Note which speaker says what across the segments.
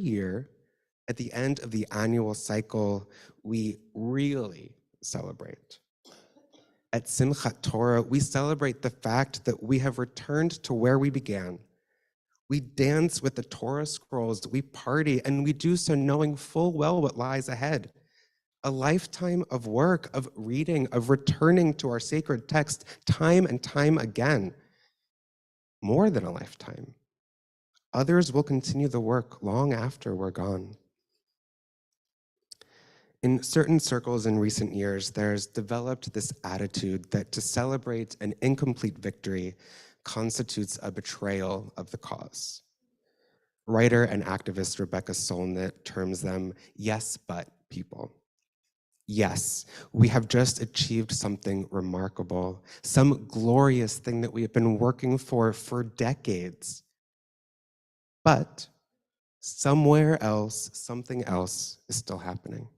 Speaker 1: year, at the end of the annual cycle, we really celebrate. At Simchat Torah, we celebrate the fact that we have returned to where we began. We dance with the Torah scrolls, we party, and we do so knowing full well what lies ahead. A lifetime of work, of reading, of returning to our sacred text time and time again. More than a lifetime. Others will continue the work long after we're gone. In certain circles in recent years, there's developed this attitude that to celebrate an incomplete victory constitutes a betrayal of the cause. Writer and activist Rebecca Solnit terms them yes, but people. Yes, we have just achieved something remarkable, some glorious thing that we have been working for decades. But somewhere else, something else is still happening.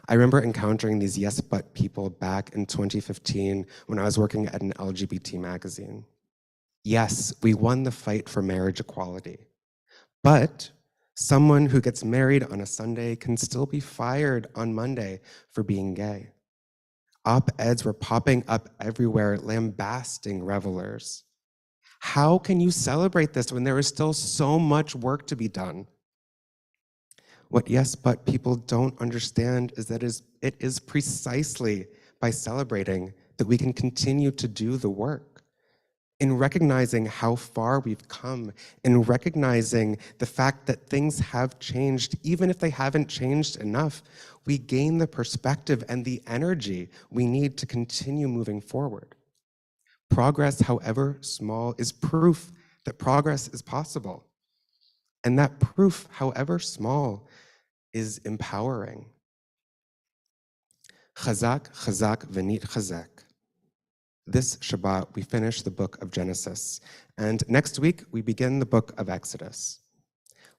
Speaker 1: I remember encountering these yes but people back in 2015 when I was working at an LGBT magazine. Yes, we won the fight for marriage equality, but someone who gets married on a Sunday can still be fired on Monday for being gay. Op-eds were popping up everywhere, lambasting revelers. How can you celebrate this when there is still so much work to be done? What yes, but people don't understand is that it is precisely by celebrating that we can continue to do the work. In recognizing how far we've come, in recognizing the fact that things have changed, even if they haven't changed enough, we gain the perspective and the energy we need to continue moving forward. Progress, however small, is proof that progress is possible. And that proof, however small, is empowering. Chazak, chazak, v'nit chazak. This Shabbat, we finish the book of Genesis, and next week, we begin the book of Exodus.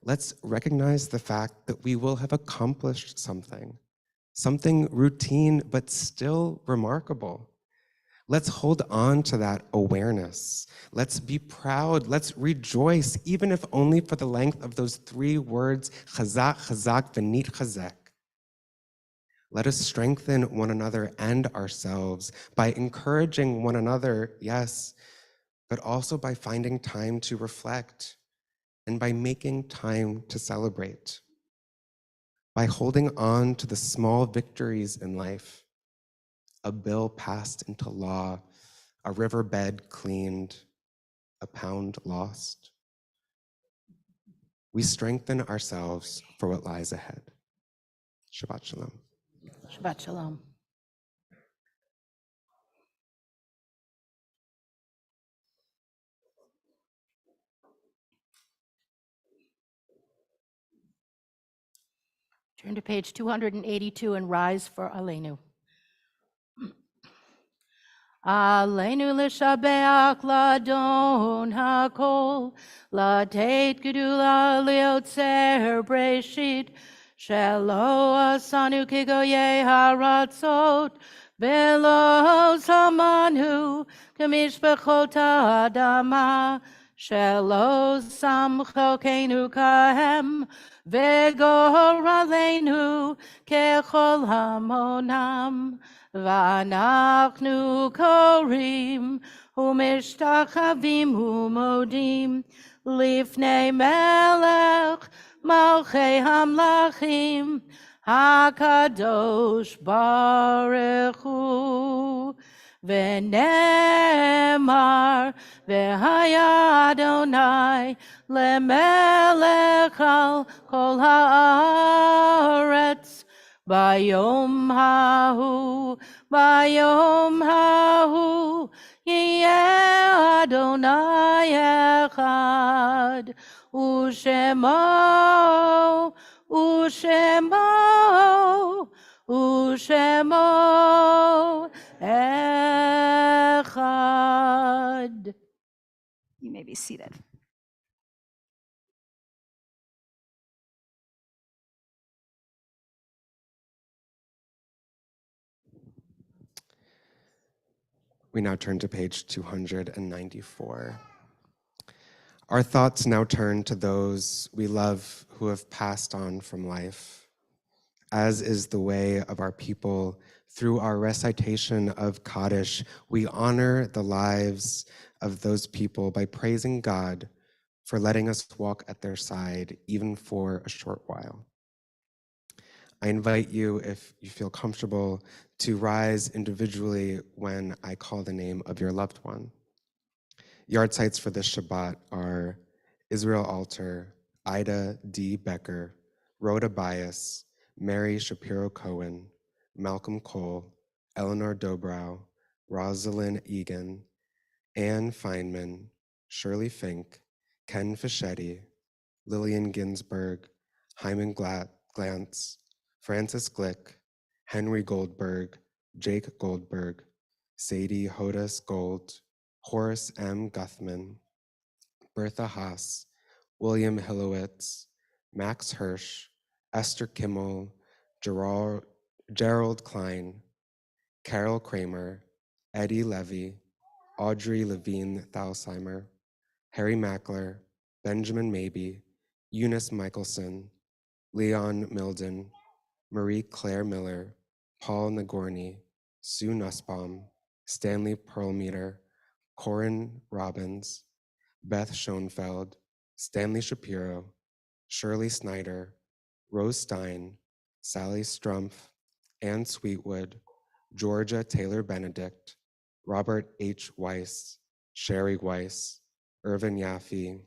Speaker 1: Let's recognize the fact that we will have accomplished something routine, but still remarkable. Let's hold on to that awareness. Let's be proud. Let's rejoice, even if only for the length of those 3 words, chazak, chazak, v'nit chazak. Let us strengthen one another and ourselves by encouraging one another, yes, but also by finding time to reflect and by making time to celebrate, by holding on to the small victories in life. A bill passed into law, a riverbed cleaned, a pound lost. We strengthen ourselves for what lies ahead. Shabbat shalom.
Speaker 2: Shabbat shalom. Turn to page 282 and rise for Aleinu. Aleinu l'shabeach ladon hakol, latet gedula liotzer breshit, shelo asanu kigoye haratzot, velo samanu kamishpachot adama, shelo samchokenu kahem, וגורלנו ככל המונם, ואנחנו קוראים ומשתחווים ומודים לפני מלך מלכי המלכים, הקדוש ברוך הוא. ונאמר, והיה אדוני למלך על כל הארץ, ביום ההוא, ביום ההוא, יהיה אדוני אחד, ושמו, ושמו, ושמו echad. You may be seated.
Speaker 1: We now turn to page 294. Our thoughts now turn to those we love who have passed on from life. As is the way of our people, through our recitation of Kaddish, we honor the lives of those people by praising God for letting us walk at their side, even for a short while. I invite you, if you feel comfortable, to rise individually when I call the name of your loved one. Yard sites for this Shabbat are Israel Alter, Ida D. Becker, Rhoda Bias, Mary Shapiro Cohen, Malcolm Cole, Eleanor Dobrow, Rosalind Egan, Anne Feynman, Shirley Fink, Ken Fischetti, Lillian Ginsberg, Hyman Glantz, Francis Glick, Henry Goldberg, Jake Goldberg, Sadie Hodas Gold, Horace M. Guthman, Bertha Haas, William Hillowitz, Max Hirsch, Esther Kimmel, Gerald Klein, Carol Kramer, Eddie Levy, Audrey Levine Thalsheimer, Harry Mackler, Benjamin Mabie, Eunice Michelson, Leon Milden, Marie Claire Miller, Paul Nagorny, Sue Nussbaum, Stanley Perlmeter, Corin Robbins, Beth Schoenfeld, Stanley Shapiro, Shirley Snyder, Rose Stein, Sally Strumpf, Ann Sweetwood, Georgia Taylor Benedict, Robert H. Weiss, Sherry Weiss, Irvin Yaffe,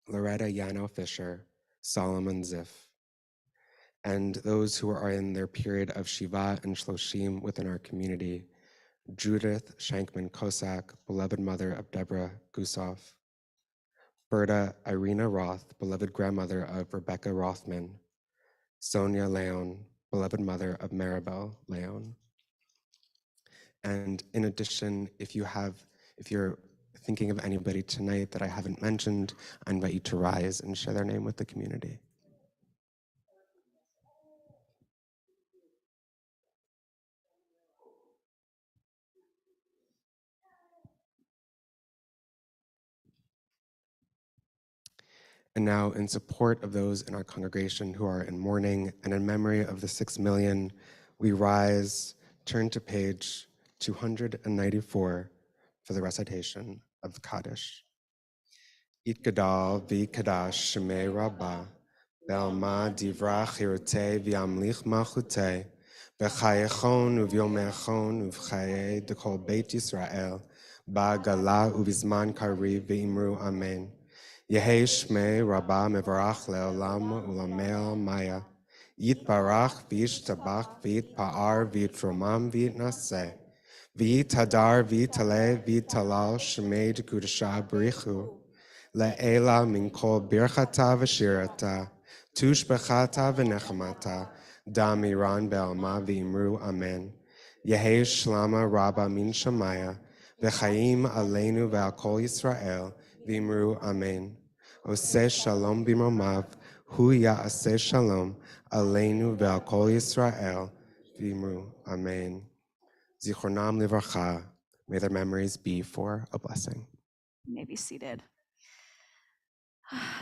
Speaker 1: Loretta Yano Fisher, Solomon Ziff, and those who are in their period of Shiva and Shloshim within our community, Judith Shankman Kosak, beloved mother of Deborah Gusoff, Berta Irina Roth, beloved grandmother of Rebecca Rothman, Sonia Leon, beloved mother of Maribel Leon. And in addition, if you're thinking of anybody tonight that I haven't mentioned, I invite you to rise and share their name with the community. And now, in support of those in our congregation who are in mourning and in memory of the 6 million, we rise, turn to page 294 for the recitation of Kaddish. Yitgadal v'kadash shemei rabbah, be'alma divra chirutei v'yamlich malchutei, b'chayechon u'vyomechon u'v'chayei dekol Beit Yisrael, ba'gala u'vizman kariv v'imru amen. Yehi shmei rabbah mevarach le'olam u'lamei maya, yitbarach v'yishtabach v'yitpa'ar v'yitromam v'yitnaseh, v'yitadar v'yitaleh v'yitalal shmei dekudashah b'richu, Le'ela min kol birchata v'shirata, tushbechata v'nechamata, damiran be'alma v'imru amen. Yehi shlama rabba min shamaya, v'chaim aleinu ve'al kol Yisrael, v'imru amen. Oseh shalom b'mromav, hu ya'aseh shalom, aleinu ve'al kol Yisrael, v'imru amen. Zichronam livracha, may their memories be for a blessing.
Speaker 3: You may be seated.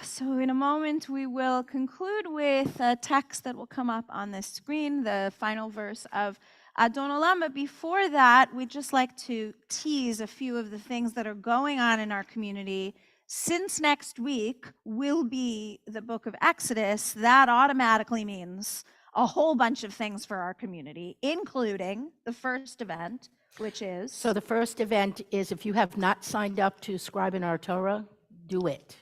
Speaker 3: So in a moment, we will conclude with a text that will come up on the screen, the final verse of Adon Olam. But before that, we'd just like to tease a few of the things that are going on in our community. Since next week will be the book of Exodus, that automatically means a whole bunch of things for our community, including the first event, which is...
Speaker 2: So the first event is, if you have not signed up to Scribe in Our Torah, do it.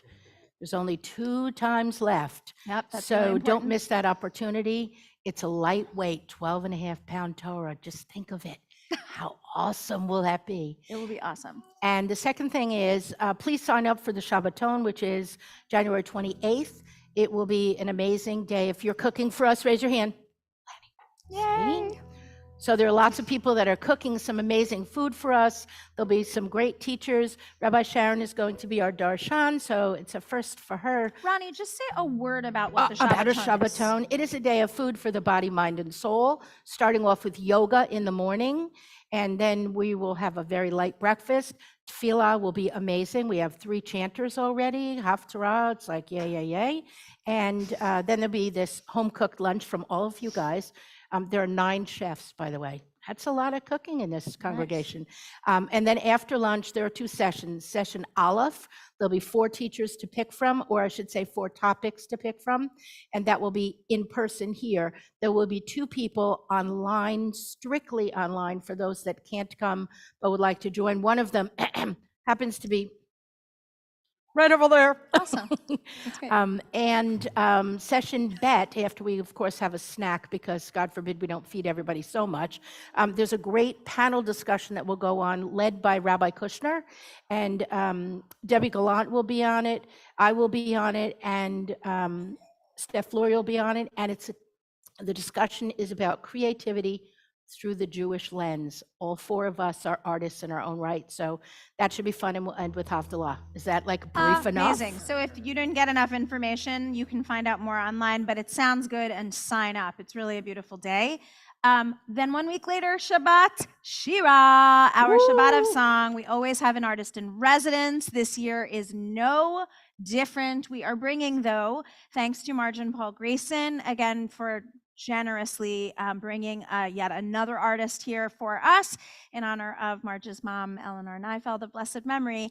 Speaker 2: There's only 2 times left.
Speaker 3: Yep, that's
Speaker 2: so
Speaker 3: really
Speaker 2: don't
Speaker 3: important.
Speaker 2: miss that opportunity. It's a lightweight 12.5-pound Torah. Just think of it. How awesome will that be?
Speaker 3: It will be awesome.
Speaker 2: And the second thing is, please sign up for the Shabbaton, which is January 28th. It will be an amazing day. If you're cooking for us, raise your hand.
Speaker 3: Yay!
Speaker 2: So there are lots of people that are cooking some amazing food for us. There'll be some great teachers. Rabbi Sharon is going to be our darshan, so it's a first for her.
Speaker 3: Ronnie, just say a word about what the
Speaker 2: About a
Speaker 3: Shabbaton is.
Speaker 2: Shabbaton. It is a day of food for the body, mind, and soul, starting off with yoga in the morning, and then we will have a very light breakfast. Tefillah will be amazing. We have 3 chanters already, Haftarah, it's like yay, yay, yay. And then there'll be this home-cooked lunch from all of you guys. There are 9 chefs, by the way. That's a lot of cooking in this congregation. And then after lunch, there are 2 sessions. Session Aleph, there'll be 4 teachers to pick from, or I should say 4 topics to pick from, and that will be in person here. There will be 2 people online, strictly online, for those that can't come but would like to join. One of them happens to be right over there.
Speaker 3: Awesome. That's great.
Speaker 2: Session Bet, after we, of course, have a snack, because God forbid we don't feed everybody so much. There's a great panel discussion that will go on, led by Rabbi Kushner, and Debbie Gallant will be on it, I will be on it, and Steph Flory will be on it, and the discussion is about creativity through the Jewish lens. All 4 of us are artists in our own right, so that should be fun, and we'll end with Havdalah. Is that like brief enough?
Speaker 3: Amazing. So if you didn't get enough information, you can find out more online, but it sounds good, and sign up. It's really a beautiful day. Then 1 week later, Shabbat Shira, our Shabbat of song. We always have an artist in residence. This year is no different. We are bringing, though, thanks to Margin Paul Grayson, again, for generously bringing yet another artist here for us in honor of Marge's mom, Eleanor Neifeld of blessed memory,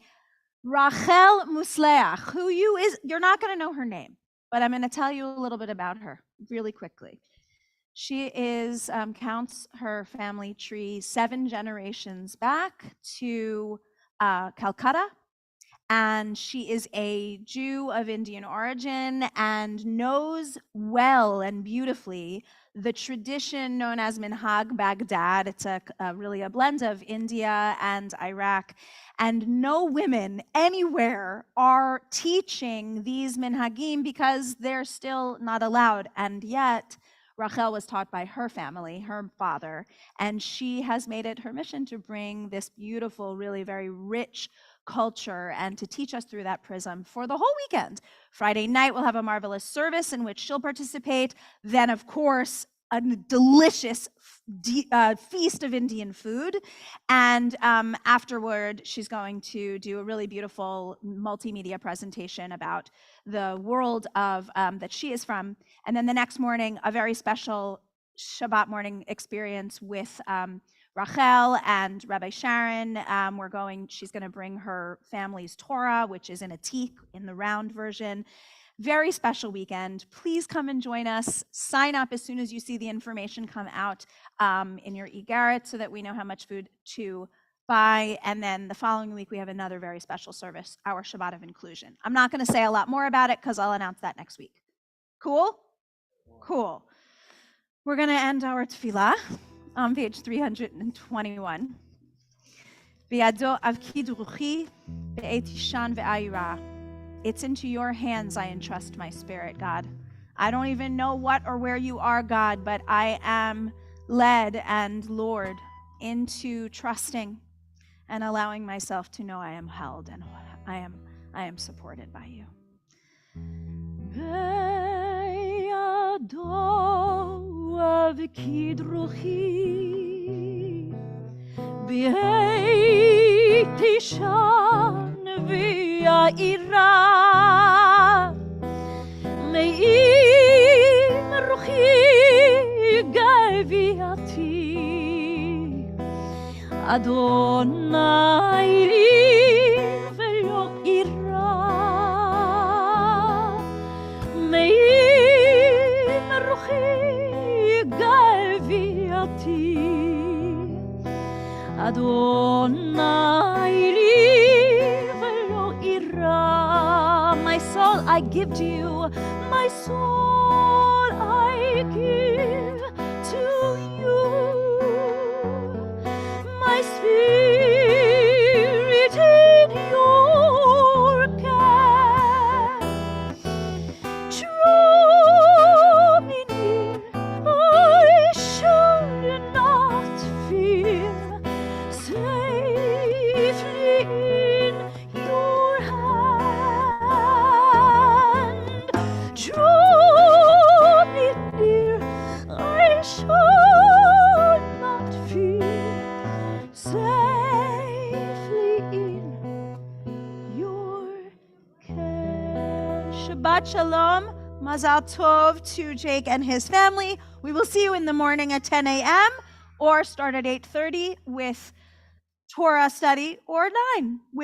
Speaker 3: Rachel Musleach, who you're not going to know her name, but I'm going to tell you a little bit about her really quickly. She counts her family tree 7 generations back to Calcutta. And she is a Jew of Indian origin and knows well and beautifully the tradition known as Minhag Baghdad. It's really a blend of India and Iraq. And no women anywhere are teaching these minhagim because they're still not allowed. And yet, Rachel was taught by her family, her father, and she has made it her mission to bring this beautiful, really very rich culture and to teach us through that prism for the whole weekend. Friday night, we'll have a marvelous service in which she'll participate. Then, of course, a delicious feast of Indian food. And afterward, she's going to do a really beautiful multimedia presentation about the world of that she is from. And then the next morning, a very special Shabbat morning experience with Rachel and Rabbi Sharon. She's going to bring her family's Torah, which is in a teak in the round version. Very special weekend. Please come and join us. Sign up as soon as you see the information come out in your e-garret so that we know how much food to buy. And then the following week, we have another very special service, our Shabbat of Inclusion. I'm not going to say a lot more about it because I'll announce that next week. Cool? Cool. We're going to end our tefillah on page 321. Bi'ado avkid ruchi be'et ishan ve'ayira. It's into your hands I entrust my spirit, God. I don't even know what or where you are, God, but I am led and lured into trusting and allowing myself to know I am held and I am supported by you. Me'im ruchi gaviati Adonai li velo ira Me'im ruchi gaviati Adonai li velo ira. My soul I give to you, my soul I give to you. My spirit in your care. Draw me near, I should not Shabbat Shalom. Mazal Tov to Jake and his family. We will see you in the morning at 10 a.m. or start at 8:30 with Torah study, or 9 with